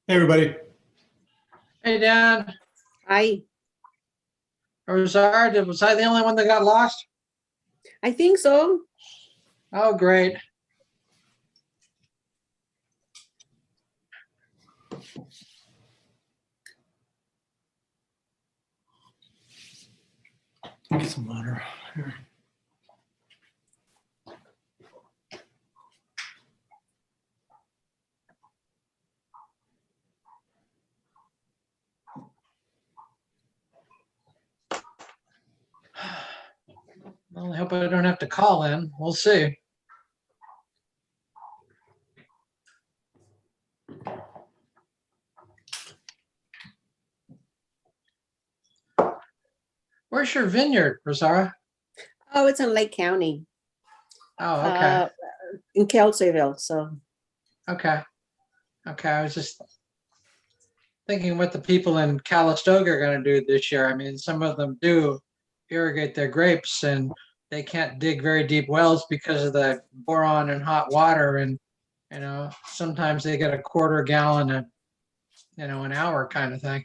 Hey, everybody. Hey, Dan. I Rosard, was I the only one that got lost? think so. Oh, great. Get some water here. Well, I hope I don't have to call in. We'll see. Where's your vineyard, Rosara? Oh, it's in Lake County, Oh, okay. in Kelseyville. So Okay. Okay. I was just thinking what the people in Calistoga are going to do this year. I mean, some of them do irrigate their grapes and they can't dig very deep wells because of the boron and hot water. And, sometimes they get a quarter gallon an hour kind of thing.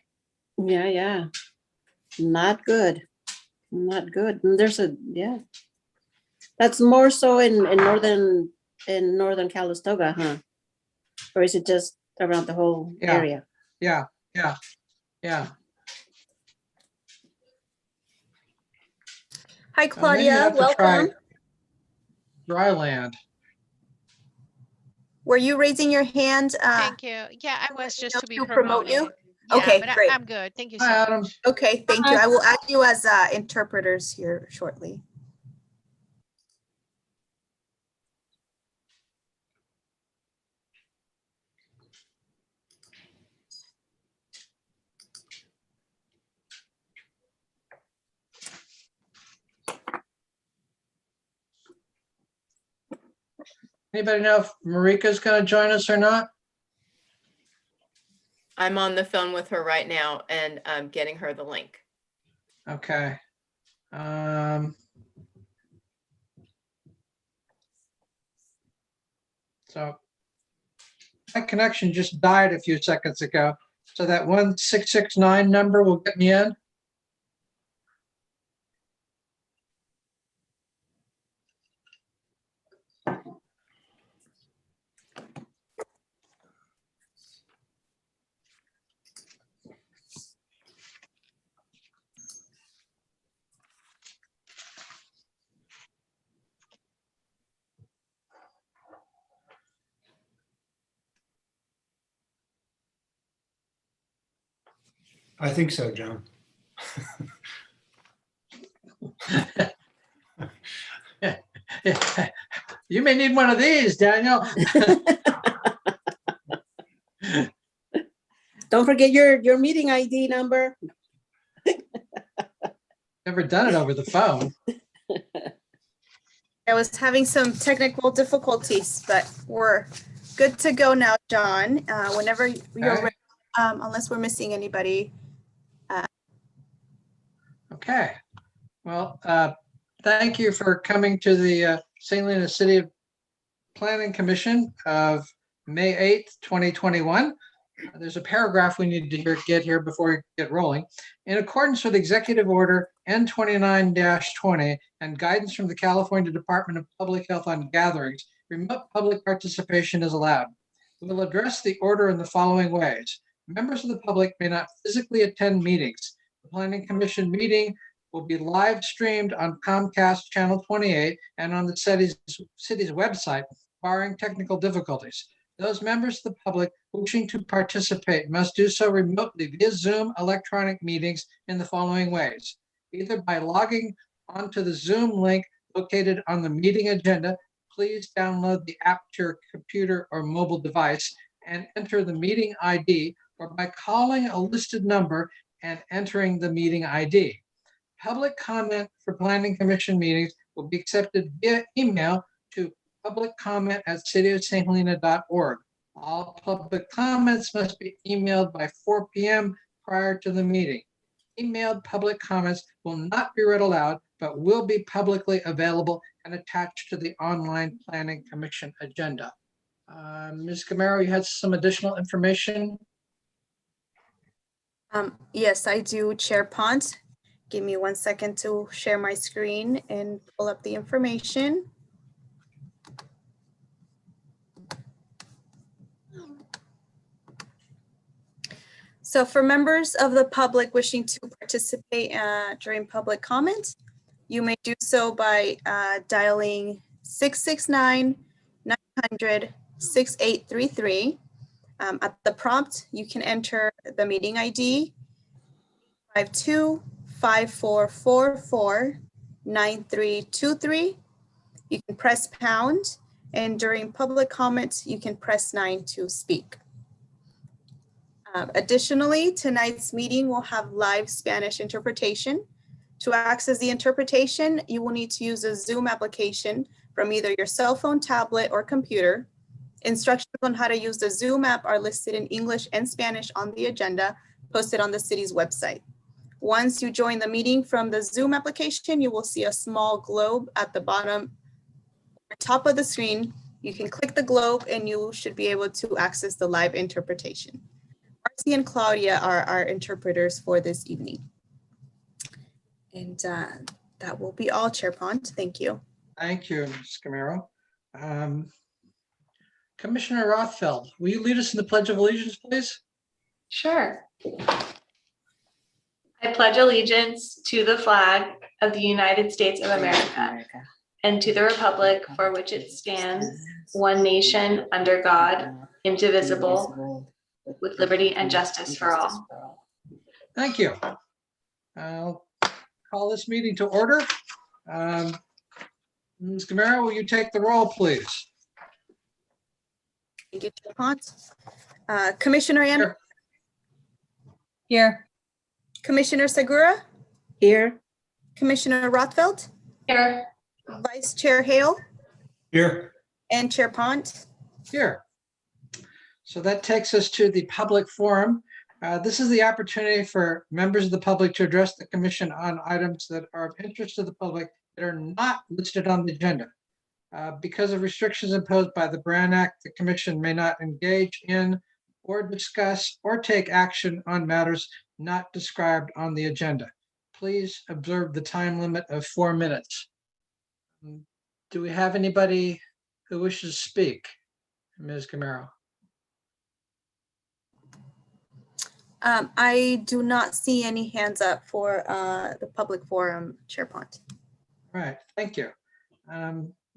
yeah, not good, not good. And there's that's more so in northern Calistoga, huh? Or is it just around the whole Yeah. area? Yeah. Hi, Maybe you Claudia. have to try Welcome. dry land. Were you raising your hand? Thank you. Yeah, I was just to be promote you. promoted. Yeah, Okay, but great. I'm good. Thank you so Hi, much. Adam. Okay, thank you. I will add you as interpreters here shortly. Anybody know if Marika's going to join us or not? I'm on the phone with her right now and I'm getting her the link. Okay. So my connection just died a few seconds ago. So that 1669 number will get me in. I think so, John. You may need one of these, Daniel. Don't forget your meeting ID number. Never done it over the phone. I was having some technical difficulties, but we're good to go now, John. Whenever you're Okay. ready, unless we're missing anybody. Okay. Well, thank you for coming to the St. Helena City Planning Commission of May 8th, 2021. There's a paragraph we need to get here before we get rolling. In accordance with Executive Order N29-20 and guidance from the California Department of Public Health on gatherings, remote public participation is allowed. We will address the order in the following ways. Members of the public may not physically attend meetings. The Planning Commission meeting will be live streamed on Comcast Channel 28 and on the city's website, barring technical difficulties. Those members of the public wishing to participate must do so remotely via Zoom electronic meetings in the following ways. Either by logging onto the Zoom link located on the meeting agenda, please download the app to your computer or mobile device and enter the meeting ID, or by calling a listed number and entering the meeting ID. Public comment for Planning Commission meetings will be accepted via email to publiccomment@cityofsthelena.org. All public comments must be emailed by 4 p.m. prior to the meeting. Emailed public comments will not be read aloud, but will be publicly available and attached to the online Planning Commission agenda. Ms. Camaro, you had some additional information? Yes, I do, Chair Pont. Give me 1 second to share my screen and pull up the information. So for members of the public wishing to participate during public comment, you may do so by dialing 669-900-6833. At the prompt, you can enter the meeting ID 5254449323. You can press pound, and during public comment, you can press 9 to speak. Additionally, tonight's meeting will have live Spanish interpretation. To access the interpretation, you will need to use a Zoom application from either your cell phone, tablet, or computer. Instructions on how to use the Zoom app are listed in English and Spanish on the agenda posted on the city's website. Once you join the meeting from the Zoom application, you will see a small globe at the bottom or top of the screen. You can click the globe and you should be able to access the live interpretation. Marcy and Claudia are our interpreters for this evening. And that will be all, Chair Pont. Thank you. Thank you, Ms. Camero. Commissioner Rothfeld, will you lead us in the Pledge of Allegiance, please? Sure. I pledge allegiance to the flag of the United States of America and to the republic for which it stands, one nation under God, indivisible, with liberty and justice for all. Thank you. I'll call this meeting to order. Ms. Camero, will you take the roll, please? Thank you, Chair Pont. Commissioner Anderson, Here. Commissioner Segura, Here. Commissioner Rothfeld, Here. Vice Chair Hale, Here. and Chair Pont. Here. So that takes us to the public forum. This is the opportunity for members of the public to address the commission on items that are of interest to the public that are not listed on the agenda. Because of restrictions imposed by the Brand Act, the commission may not engage in or discuss or take action on matters not described on the agenda. Please observe the time limit of 4 minutes. Do we have anybody who wishes to speak? Ms. Camero. I do not see any hands up for the public forum, Chair Pont. All right, thank you.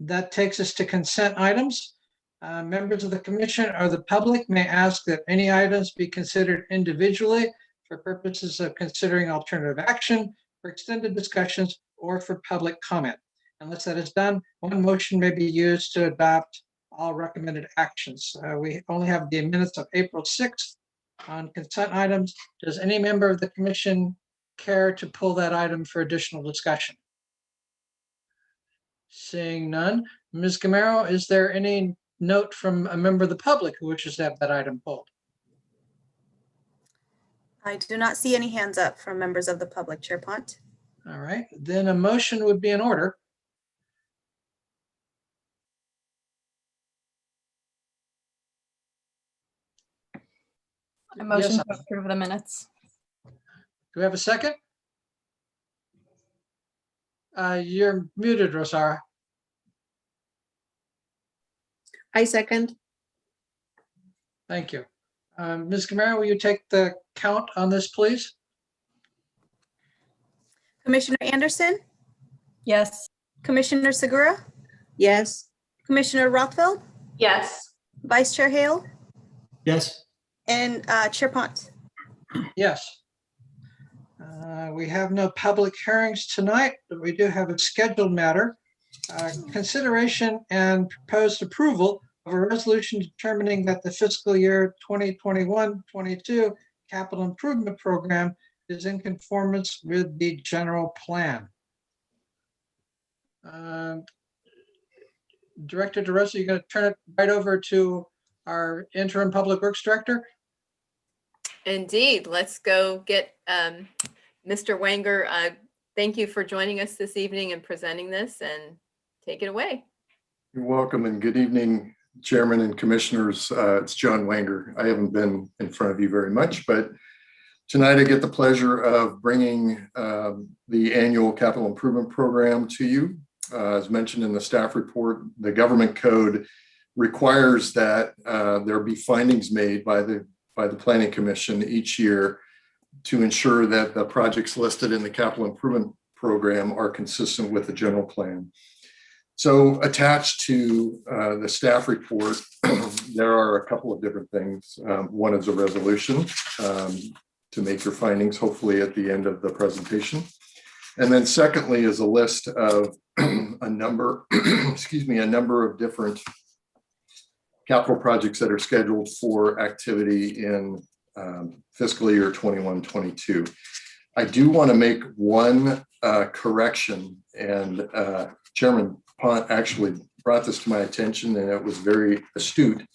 That takes us to consent items. Members of the commission or the public may ask that any items be considered individually for purposes of considering alternative action, for extended discussions, or for public comment. Unless that is done, one motion may be used to adopt all recommended actions. We only have the minutes of April 6th on consent items. Does any member of the commission care to pull that item for additional discussion? Seeing none. Ms. Camero, is there any note from a member of the public who wishes to have that item pulled? I do not see any hands up from members of the public, Chair Pont. All right, then a motion would be in order. A motion Yes, to approve the minutes. do we have a second? You're muted, Rosara. I second. Thank you. Ms. Camero, will you take the count on this, please? Commissioner Anderson, Yes. Commissioner Segura, Yes. Commissioner Rothfeld, Yes. Vice Chair Hale, Yes. and Chair Pont. Yes. We have no public hearings tonight, but we do have a scheduled matter. Consideration and proposed approval of a resolution determining that the fiscal year 2021-22 capital improvement program is in conformance with the general plan. Director DeRosa, you're going to turn it right over to our interim public works director? Indeed, let's go get Mr. Wanger. Thank you for joining us this evening and presenting this, and take it away. You're welcome, and good evening, Chairman and Commissioners. It's John Wanger. I haven't been in front of you very much, but Tonight, I get the pleasure of bringing the annual capital improvement program to you. As mentioned in the staff report, the government code requires that there be findings made by the Planning Commission each year to ensure that the projects listed in the capital improvement program are consistent with the general plan. So attached to the staff report, there are a couple of different things. One is a resolution to make your findings, hopefully at the end of the presentation. And then secondly is a list of a number, a number of different capital projects that are scheduled for activity in fiscal year 21-22. I do want to make one correction, and Chairman Pont actually brought this to my attention, and it was very astute.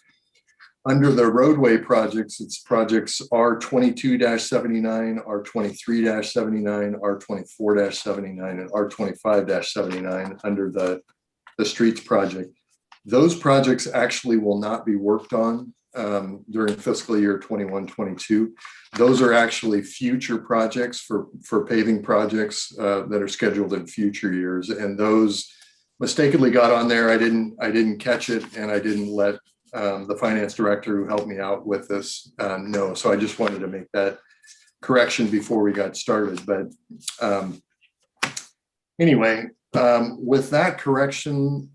Under the roadway projects, it's projects R22-79, R23-79, R24-79, and R25-79 under the streets project. Those projects actually will not be worked on during fiscal year 21-22. Those are actually future projects for paving projects that are scheduled in future years, and those mistakenly got on there. I didn't catch it, and I didn't let the finance director who helped me out with this know. So I just wanted to make that correction before we got started. But anyway, with that correction,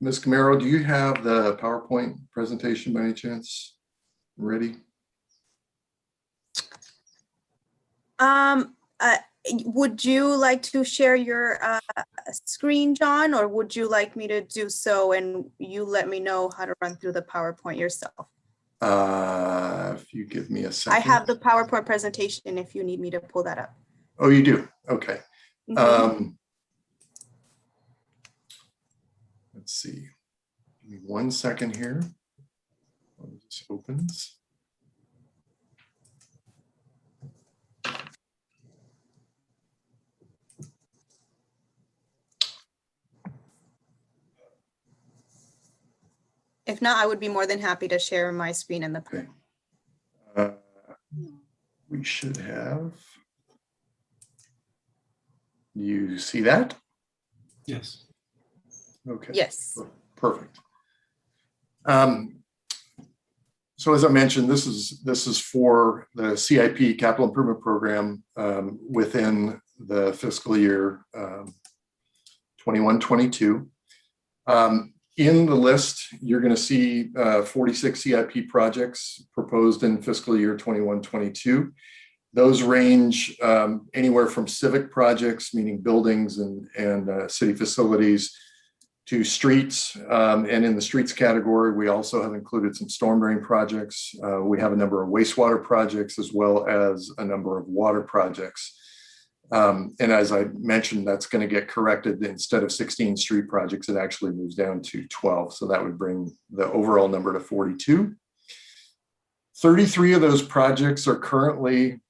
Ms. Camaro, do you have the PowerPoint presentation by any chance ready? Would you like to share your screen, John, or would you like me to do so and you let me know how to run through the PowerPoint yourself? If you give me a second. I have the PowerPoint presentation if you need me to pull that up. Oh, you do? Okay. Let's see. Give me 1 second here. When this opens. If not, I would be more than happy to share my screen in the. Okay. We should have. You see that? Yes. Okay. Yes. Perfect. So as I mentioned, this is for the CIP capital improvement program within the fiscal year 21-22. In the list, you're going to see 46 CIP projects proposed in fiscal year 21-22. Those range anywhere from civic projects, meaning buildings and city facilities, to streets. And in the streets category, we also have included some storm drain projects. We have a number of wastewater projects, as well as a number of water projects. And as I mentioned, that's going to get corrected. Instead of 16 street projects, it actually moves down to 12. So that would bring the overall number to 42. 33 of those projects are currently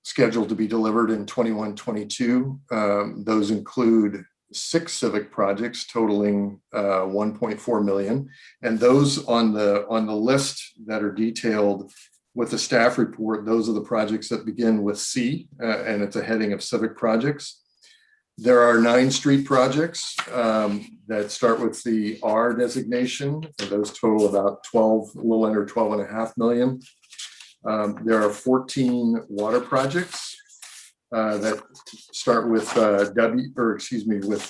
scheduled to be delivered in 21-22. Those include 6 civic projects totaling 1.4 million. And those on the list that are detailed with the staff report, those are the projects that begin with C, and it's a heading of civic projects. There are 9 street projects that start with the R designation. Those total about a little under 12.5 million. There are 14 water projects that start with W, or excuse me, with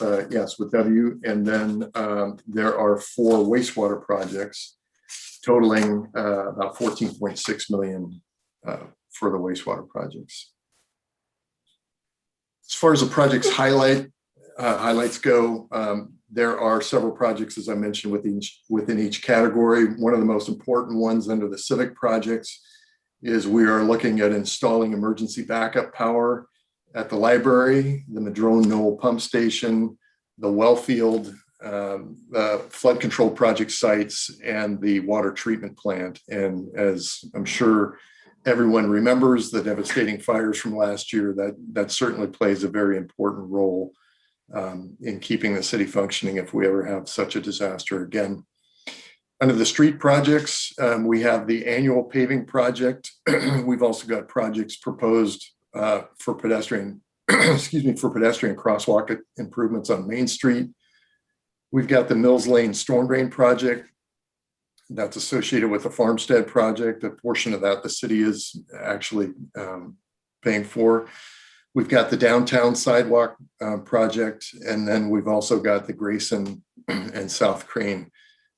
W, and then there are 4 wastewater projects totaling about 14.6 million for the wastewater projects. As far as the project's highlights go, there are several projects, as I mentioned, within each category. One of the most important ones under the civic projects is we are looking at installing emergency backup power at the library, the Madrone Knoll pump station, the well field, flood control project sites, and the water treatment plant. And as I'm sure everyone remembers the devastating fires from last year, that certainly plays a very important role in keeping the city functioning if we ever have such a disaster again. Under the street projects, we have the annual paving project. We've also got projects proposed for pedestrian, for pedestrian crosswalk improvements on Main Street. We've got the Mills Lane Storm Drain project that's associated with the Farmstead project. A portion of that the city is actually paying for. We've got the downtown sidewalk project, and then we've also got the Grayson and South Crane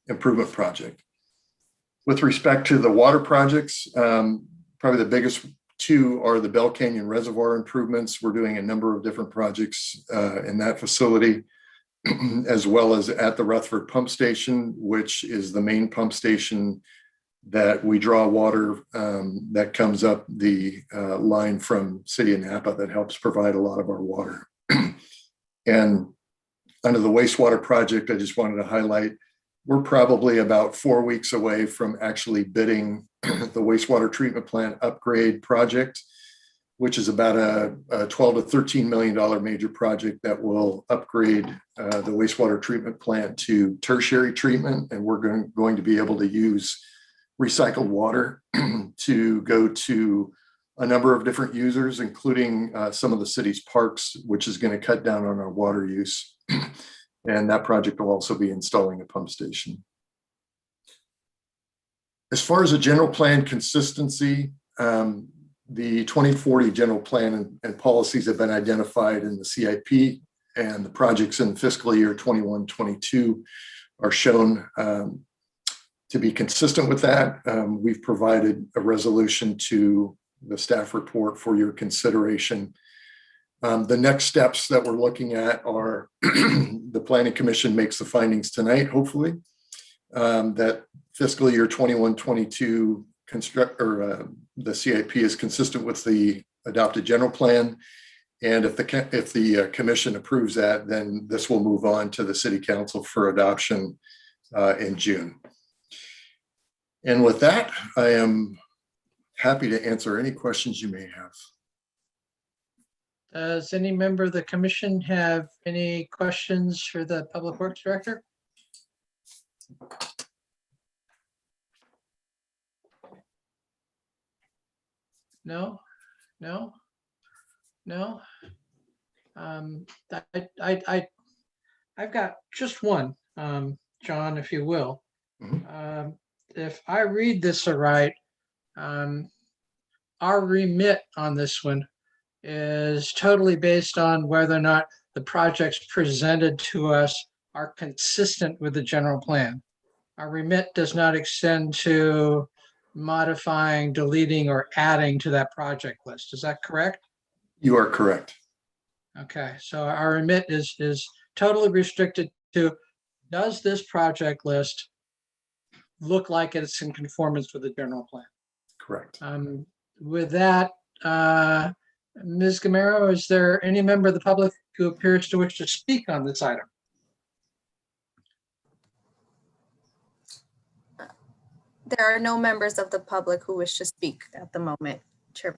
improvement project. With respect to the water projects, probably the biggest two are the Bell Canyon Reservoir improvements. We're doing a number of different projects in that facility, as well as at the Rutherford Pump Station, which is the main pump station that we draw water that comes up the line from City of Napa that helps provide a lot of our water. And under the wastewater project, I just wanted to highlight, we're probably about 4 weeks away from actually bidding the wastewater treatment plant upgrade project, which is about a $12 to $13 million major project that will upgrade the wastewater treatment plant to tertiary treatment. And we're going to be able to use recycled water to go to a number of different users, including some of the city's parks, which is going to cut down on our water use. And that project will also be installing a pump station. As far as a general plan consistency, the 2040 general plan and policies have been identified in the CIP, and the projects in fiscal year 21-22 are shown to be consistent with that. We've provided a resolution to the staff report for your consideration. The next steps that we're looking at are the Planning Commission makes the findings tonight, hopefully, that fiscal year 21-22 the CIP is consistent with the adopted general plan. And if the commission approves that, then this will move on to the city council for adoption in June. And with that, I am happy to answer any questions you may have. Does any member of the commission have any questions for the Public Works Director? No, no, no. I've got just one, John, if you will. If I read this right, our remit on this one is totally based on whether or not the projects presented to us are consistent with the general plan. Our remit does not extend to modifying, deleting, or adding to that project list. Is that correct? You are correct. Okay, so our remit is totally restricted to, does this project list look like it's in conformance with the general plan? Correct. With that, Ms. Gamero, is there any member of the public who appears to wish to speak on this item? There are no members of the public who wish to speak at the moment, Chair.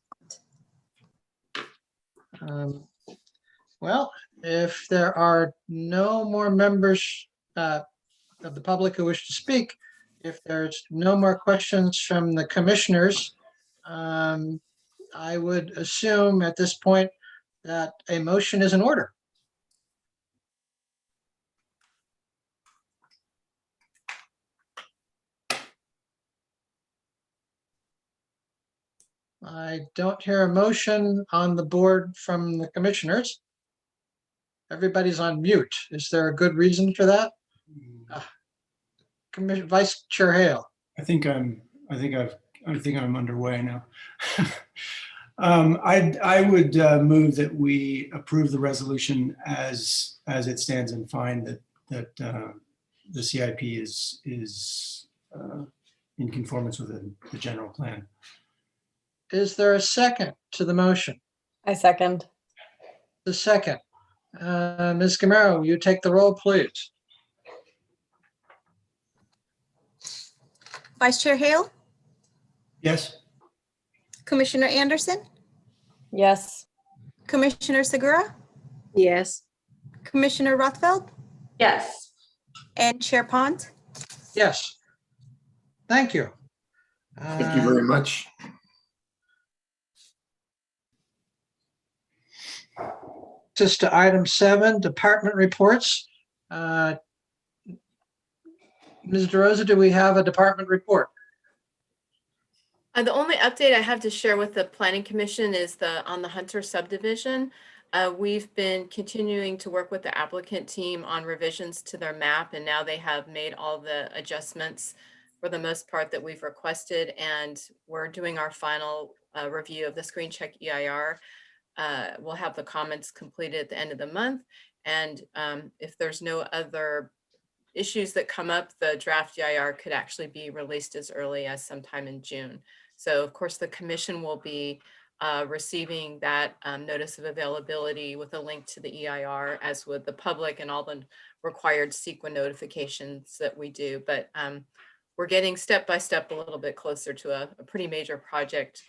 Well, if there are no more members of the public who wish to speak, if there's no more questions from the commissioners, I would assume at this point that a motion is in order. I don't hear a motion on the board from the commissioners. Everybody's on mute. Is there a good reason for that? Vice Chair Hale. I think I'm underway now. I would move that we approve the resolution as it stands and find that the CIP is in conformance with the general plan. Is there a second to the motion? I second. The second. Ms. Gamero, you take the roll, please. Vice Chair Hale, Yes. Commissioner Anderson, Yes. Commissioner Segura, Yes. Commissioner Rothfeld, Yes. and Chair Pond. Yes. Thank you. Thank you very much. Just to item 7, department reports. Ms. DeRosa, do we have a department report? The only update I have to share with the Planning Commission is on the Hunter subdivision. We've been continuing to work with the applicant team on revisions to their map, and now they have made all the adjustments for the most part that we've requested, and we're doing our final review of the screen check EIR. We'll have the comments completed at the end of the month, and if there's no other issues that come up, the draft EIR could actually be released as early as sometime in June. So of course the commission will be receiving that notice of availability with a link to the EIR, as with the public and all the required CEQA notifications that we do. But we're getting step by step a little bit closer to a pretty major project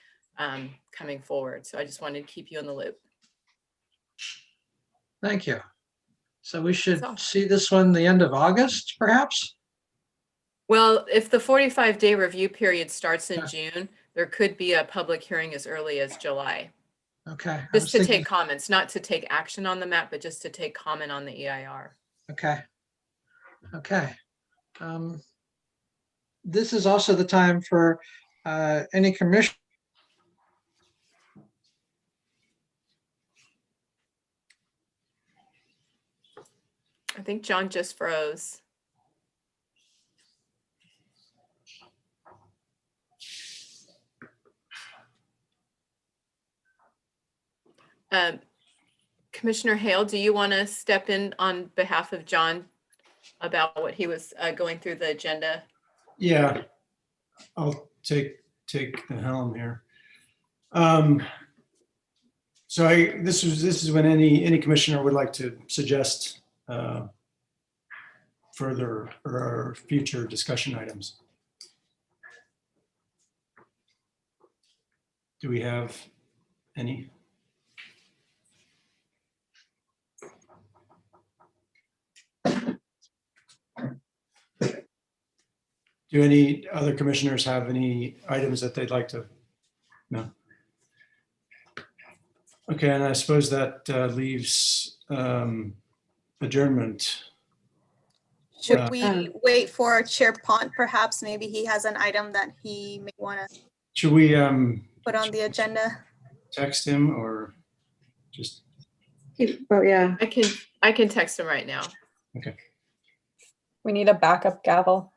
coming forward. So I just wanted to keep you in the loop. Thank you. So we should So- see this one the end of August, perhaps? Well, if the 45-day review period starts in Yeah. June, there could be a public hearing as early as July. Okay. I Just was to thinking- take comments, not to take action on the map, but just to take comment on the EIR. Okay. Okay. This is also the time for any commission. I think John just froze. Commissioner Hale, do you want to step in on behalf of John about what he was going through the agenda? Yeah, I'll take the helm here. So this is when any commissioner would like to suggest further or future discussion items. Do we have any? Do any other commissioners have any items that they'd like to? No. Okay, and I suppose that leaves adjournment. Should we wait for Chair Pont? Perhaps maybe he has an item that he may want to Should we put on the agenda. text him or just? Oh, yeah. I can text him right now. Okay. We need a backup gavel.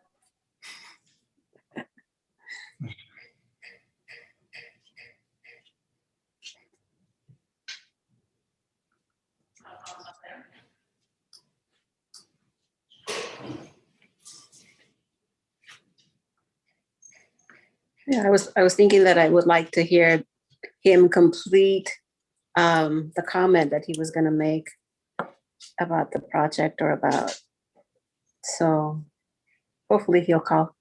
Yeah, I was thinking that I would like to hear him complete the comment that he was gonna make about the project or about, so hopefully he'll call.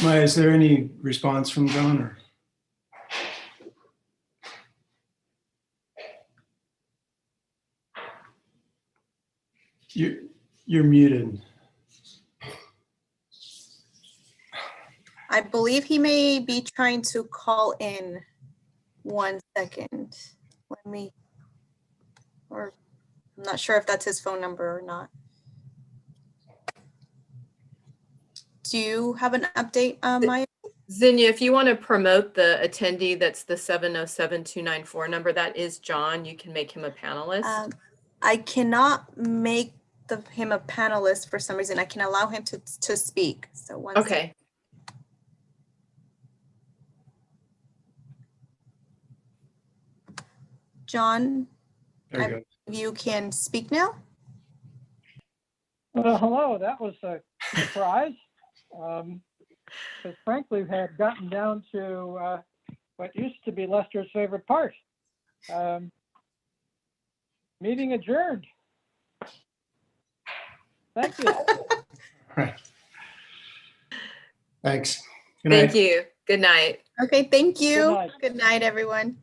Maya, is there any response from John or? You're muted. I believe he may be trying to call in. 1 second. Let me, or I'm not sure if that's his phone number or not. Do you have an update, Maya? Zinnia, if you want to promote the attendee, that's the 707-294 number. That is John. You can make him a panelist. I cannot make him a panelist for some reason. I can allow him to speak. So one second. Okay. John, There you go. you can speak now. Well, hello, that was a surprise. Because frankly, we had gotten down to what used to be Lester's favorite part. Meeting adjourned. Thank you. Right. Thanks. Good night. Thank you. Good night. Okay, thank Good you. night. Good night, everyone.